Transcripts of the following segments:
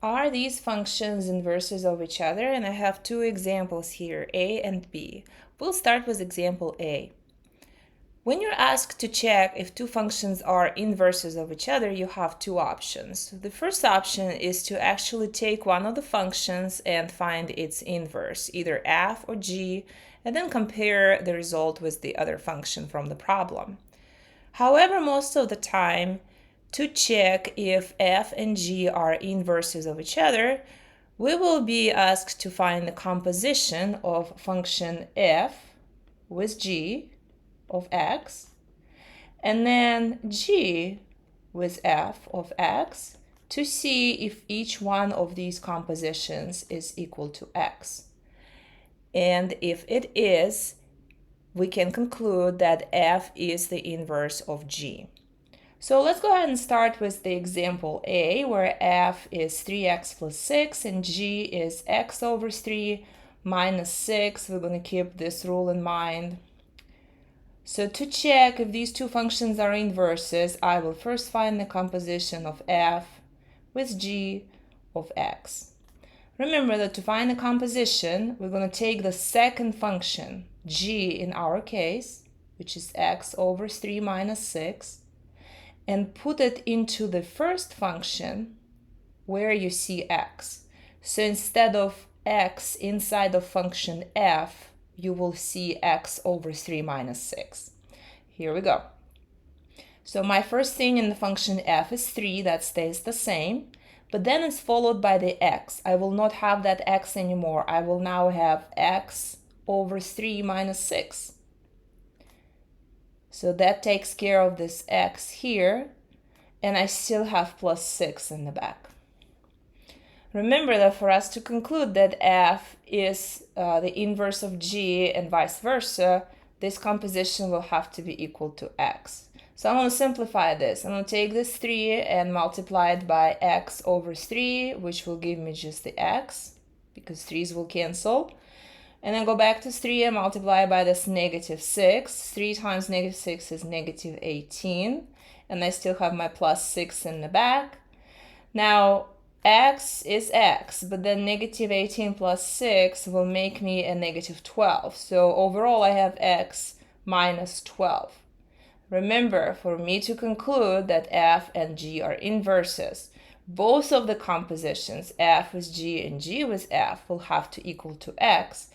Are these functions inverses of each other? And I have two examples here, A and B. We'll start with example A. When you're asked to check if two functions are inverses of each other, you have two options. The first option is to actually take one of the functions and find its inverse, either f or g, and then compare the result with the other function from the problem. However, most of the time, to check if f and g are inverses of each other, we will be asked to find the composition of function f with g of x, and then g with f of x to see if each one of these compositions is equal to x. And if it is, we can conclude that f is the inverse of g. So let's go ahead and start with the example A, where f is 3x plus 6 and g is x over 3 minus 6. We're going to keep this rule in mind. So to check if these two functions are inverses, I will first find the composition of f with g of x. Remember that to find the composition, we're going to take the second function, g in our case, which is x over 3 minus 6, and put it into the first function where you see x. So instead of x inside of function f, you will see x over 3 minus 6. Here we go. So my first thing in the function f is 3, that stays the same, but then it's followed by the x. I will not have that x anymore. I will now have x over 3 minus 6. So that takes care of this x here, and I still have plus 6 in the back. Remember that for us to conclude that f is the inverse of g and vice versa, this composition will have to be equal to x. So I'm going to simplify this. I'm going to take this 3 and multiply it by x over 3, which will give me just the x, because 3's will cancel. And then go back to 3 and multiply by this negative 6. 3 times negative 6 is negative 18. And I still have my plus 6 in the back. Now, x is x, but then negative 18 plus 6 will make me a negative 12. So overall, I have x minus 12. Remember, for me to conclude that f and g are inverses, both of the compositions, f with g and g with f, will have to equal to x.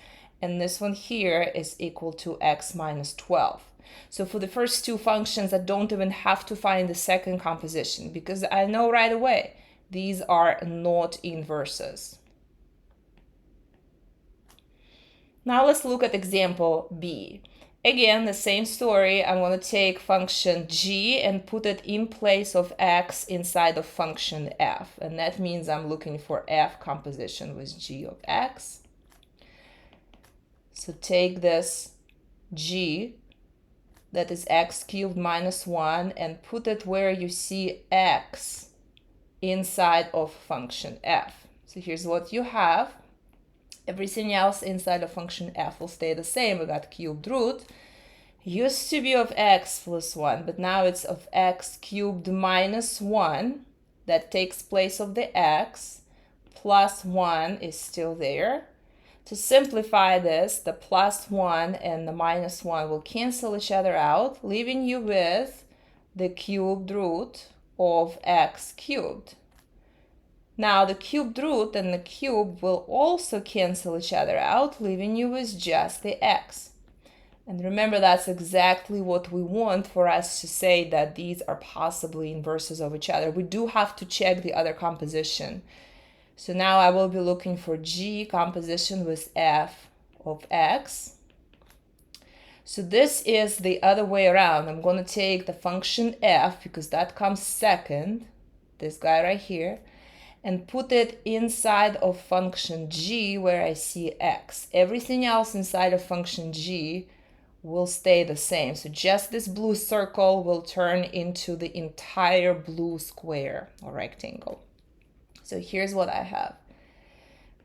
And this one here is equal to x minus 12. So for the first two functions, I don't even have to find the second composition because I know right away these are not inverses. Now let's look at example B. Again, the same story. I'm going to take function g and put it in place of x inside of function f. And that means I'm looking for f composition with g of x. So take this g, that is x cubed minus 1, and put it where you see x inside of function f. So here's what you have. Everything else inside of function f will stay the same. We got cubed root. Used to be of x plus 1, but now it's of x cubed minus 1. That takes place of the x. Plus 1 is still there. To simplify this, the plus 1 and the minus 1 will cancel each other out, leaving you with the cubed root of x cubed. Now, the cubed root and the cube will also cancel each other out, leaving you with just the x. And remember, that's exactly what we want for us to say that these are possibly inverses of each other. We do have to check the other composition. So now I will be looking for g composition with f of x. So this is the other way around. I'm going to take the function f, because that comes second, this guy right here, and put it inside of function g where I see x. Everything else inside of function g will stay the same. So just this blue circle will turn into the entire blue square or rectangle. So here's what I have.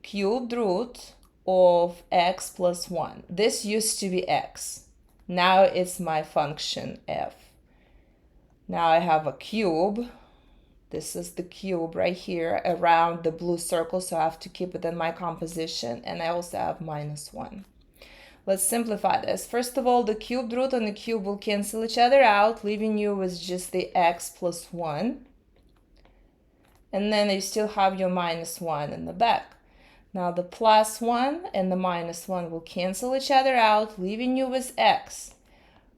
Cubed root of x plus 1. This used to be x. Now it's my function f. Now I have a cube This is the cube right here around the blue circle, so I have to keep it in my composition. And I also have -1. Let's simplify this. First of all, the cubed root and the cube will cancel each other out, leaving you with just the x plus 1. And then you still have your -1 in the back. Now the +1 and the -1 will cancel each other out, leaving you with x,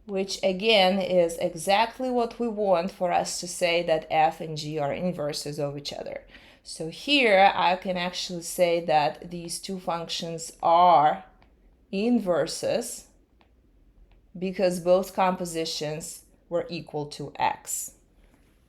which again is exactly what we want for us to say that f and g are inverses of each other. So here I can actually say that these two functions are inverses because both compositions were equal to x.